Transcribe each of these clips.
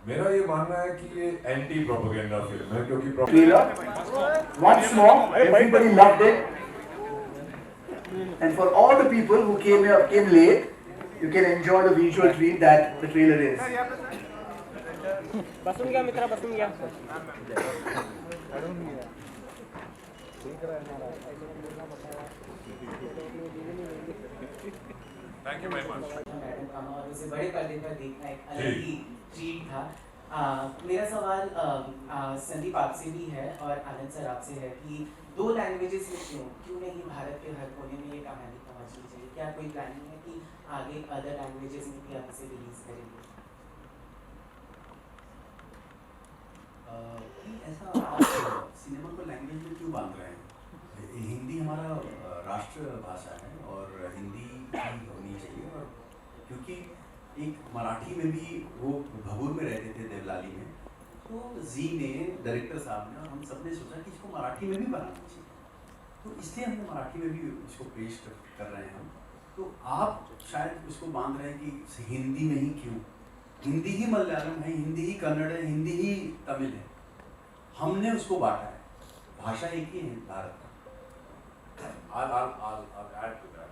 मेरा ये मानना है कि ये एंटी प्रोपेगेंडा फिल्म है क्योंकि once more everybody loved it, and for all the people who came late, you can enjoy the visual treat that the trailer is. बसून घ्या मित्रा, बसून घ्या. Thank you very much. उसे बड़े पर्दे पर देखना एक अलग ही ट्रीट था। मेरा सवाल संदीप आपसे भी है और आनंद सर आपसे है कि 2 लैंग्वेजेस में क्यों नहीं भारत के हर कोने में ये कहानी पहुंचनी चाहिए? क्या कोई प्लानिंग है कि आगे अदर लैंग्वेजेस में भी आप इसे रिलीज करेंगे? ऐसा आप सिनेमा को लैंग्वेज में क्यों बांध रहे हैं? हिंदी हमारा राष्ट्र भाषा है और हिंदी ही होनी चाहिए। और क्योंकि एक मराठी में भी वो भगूर में रहते थे देवलाली में, तो जी ने, डायरेक्टर साहब ने और हम सब ने सोचा कि इसको मराठी में भी बनाना चाहिए, तो इसलिए हमने मराठी में भी इसको पेश कर रहे हैं हम। तो आप शायद उसको बांध रहे हैं कि हिंदी में ही क्यों? हिंदी ही मलयालम है, हिंदी ही कन्नड़ है, हिंदी ही तमिल है। हमने उसको बांटा है, भाषा एक ही है भारत का। I'll add to that.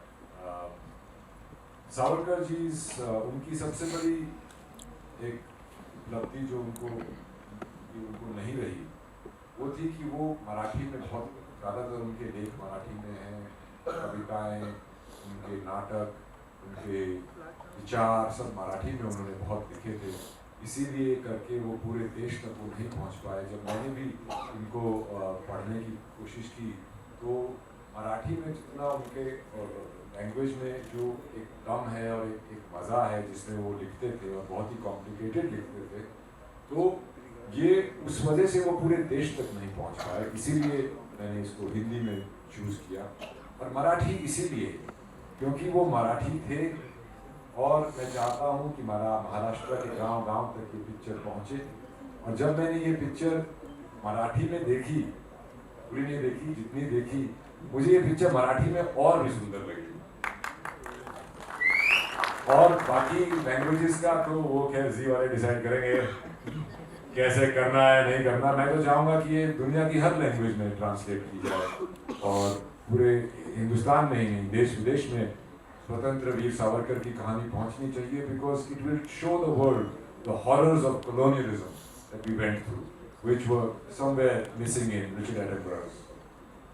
Savarkar ji उनकी सबसे बड़ी एक उपलब्धि जो उनको नहीं रही वो थी कि वो मराठी में बहुत ज़्यादातर उनके लेख मराठी में हैं, कविताएं, उनके नाटक, उनके विचार सब मराठी में उन्होंने बहुत लिखे थे। इसीलिए करके वो पूरे देश तक वो नहीं पहुंच पाए। जब मैंने भी इनको पढ़ने की कोशिश की तो मराठी में जितना उनके लैंग्वेज में जो एक दम है और एक मज़ा है जिसमें वो लिखते थे और बहुत ही कॉम्प्लिकेटेड लिखते थे, तो ये उस वजह से वो पूरे देश तक नहीं पहुंच पाए। इसीलिए मैंने इसको हिंदी में चूज़ किया और मराठी इसीलिए क्योंकि वो मराठी थे और मैं चाहता हूँ कि महाराष्ट्र के गांव-गांव तक ये पिक्चर पहुँचे। और जब मैंने ये पिक्चर मराठी में देखी, पूरी नहीं देखी, जितनी देखी, मुझे ये पिक्चर मराठी में और भी सुंदर लगी। और बाकी लैंग्वेजेस का तो वो खैर जी वाले डिसाइड करेंगे कैसे करना है नहीं करना। मैं तो चाहूँगा कि ये दुनिया की हर लैंग्वेज में ट्रांसलेट की जाए और पूरे हिंदुस्तान में ही नहीं, देश विदेश में स्वतंत्र वीर सावरकर की कहानी पहुँचनी चाहिए, because it will show the world the horrors of colonialism that we went through, which were somewhere missing in Richard Attenborough's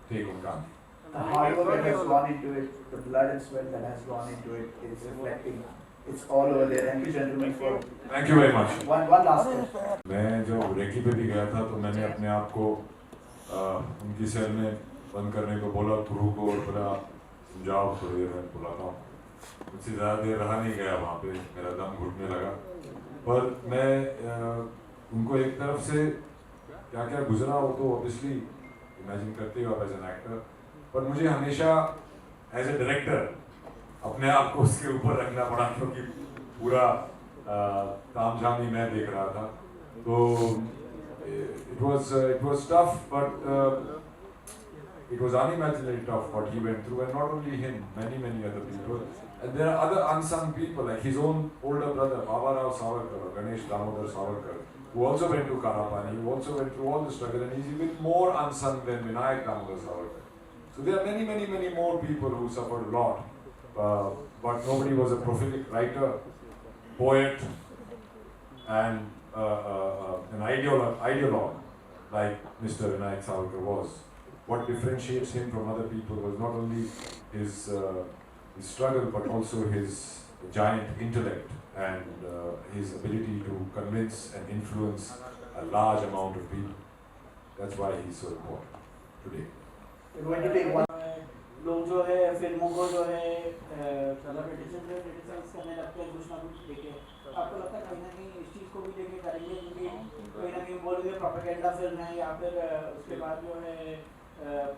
take on Gandhi. The hard work that has gone into it, the blood and sweat that has gone into it is reflecting. It's all over there. Thank you, gentlemen, for. Thank you very much. One last question. मैं जब recce पे भी गया था तो मैंने अपने आप को उनकी सेल में बंद करने को बोला, गुरु को, और बोला जाओ थोड़ी देर में बुलाता हूँ। मुझसे ज़्यादा देर रहा नहीं गया वहाँ पे, मेरा दम घुटने लगा। पर मैं उनको एक तरफ से क्या क्या गुजरा वो तो ऑब्वियसली इमेजिन करते हो आप एज एन एक्टर, पर मुझे हमेशा एज ए डायरेक्टर अपने आप को उसके ऊपर रखना पड़ा क्योंकि पूरा तामझाम ही मैं देख रहा था। तो it was tough, but it was unimaginably tough what he went through, and not only him, many other people. And there are other unsung people like his own older brother Baba Rao Savarkar or Ganesh Damodar Savarkar, who also went to Karapani, who also went through all the struggle, and he's even more unsung than Vinayak Damodar Savarkar. So there are many more people who suffered a lot, but nobody was a prolific writer, poet, and an ideologue like Mr. Vinayak Savarkar was. What differentiates him from other people was not only his struggle, but also his giant intellect and his ability to convince and influence a large amount of people. That's why he's so important today. We're going to take one. लोग जो है फिल्मों को जो है criticise करने लगते हैं कुछ ना कुछ लेके, आपको लगता है कहीं ना कहीं इस चीज़ को भी लेके करेंगे क्योंकि कहीं ना कहीं बोलोगे प्रोपेगेंडा फिल्म है या फिर उसके बाद जो है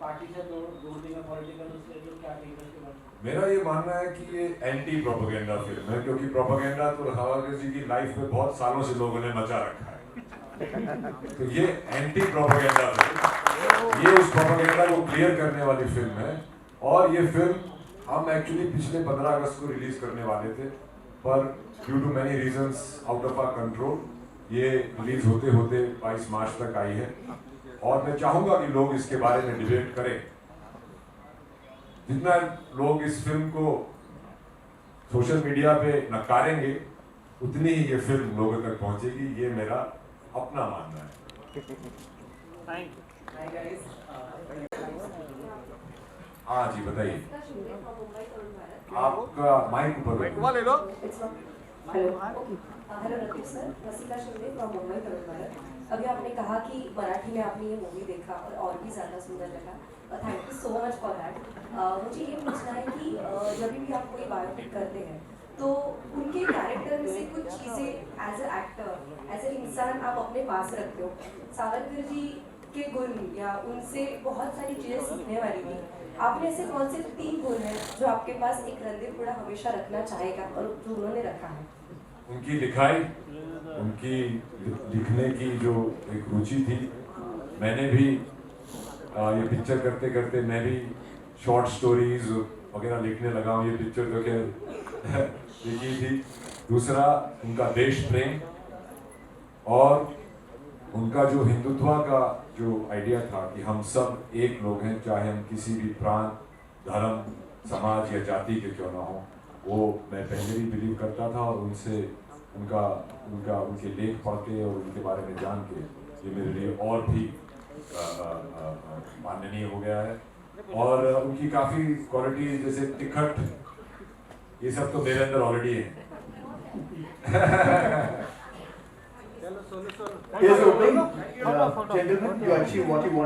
पार्टी से जोड़ देंगे पॉलिटिकल, उससे जो क्या कहेंगे? मेरा ये मानना है कि ये एंटी प्रोपेगेंडा फिल्म है क्योंकि प्रोपेगेंडा तो सावरकर जी की लाइफ में बहुत सालों से लोगों ने मचा रखा है। तो ये एंटी प्रोपेगेंडा फिल्म, ये उस प्रोपेगेंडा को क्लियर करने वाली फिल्म है। और ये फिल्म हम एक्चुअली पिछले 15 अगस्त को रिलीज करने वाले थे, पर due to many reasons out of our control ये रिलीज होते होते 22 मार्च तक आई है। और मैं चाहूंगा कि लोग इसके बारे में डिबेट करें। जितना लोग इस फिल्म को सोशल मीडिया पे नकारेंगे उतनी ही ये फिल्म लोगों तक पहुंचेगी, ये मेरा अपना मानना है। हाँ जी बताइए, आपका माइक ऊपर ले लो। Hello Randeep sir, Rasika Shinde from Mumbai Tarun Bharat. अभी आपने कहा कि मराठी में आपने ये मूवी देखा और भी ज़्यादा सुंदर लगा। Thank you so much for that. मुझे ये पूछना है कि जब भी आप कोई बायोपिक करते हैं तो उनके कैरेक्टर में से कुछ चीज़ें as a actor, as a इंसान आप अपने पास रखते हो। सावरकर जी के गुण या उनसे बहुत सारी चीज़ें सीखने वाली थी। आपने ऐसे कौन से 3 गुण हैं जो आपके पास एक रणदीप हुड्डा हमेशा रखना चाहेगा और जो उन्होंने रखा है? उनकी लिखाई, उनकी लिखने की जो एक रुचि थी। मैंने भी ये पिक्चर करते करते मैं भी शॉर्ट स्टोरीज वगैरह लिखने लगा हूँ। ये पिक्चर तो क्या लिखी थी। दूसरा उनका देश प्रेम और उनका जो हिंदुत्व का जो आइडिया था कि हम सब एक लोग हैं, चाहे हम किसी भी प्रांत, धर्म, समाज या जाति के क्यों ना हो, वो मैं पहले भी बिलीव करता था। और उनसे उनके लेख पढ़ के और उनके बारे में जान के ये मेरे लिए और भी माननीय हो गया है। और उनकी काफ़ी क्वालिटी जैसे तिखट, ये सब तो मेरे अंदर ऑलरेडी है। Here's the opening. Gentlemen, you achieve what you want.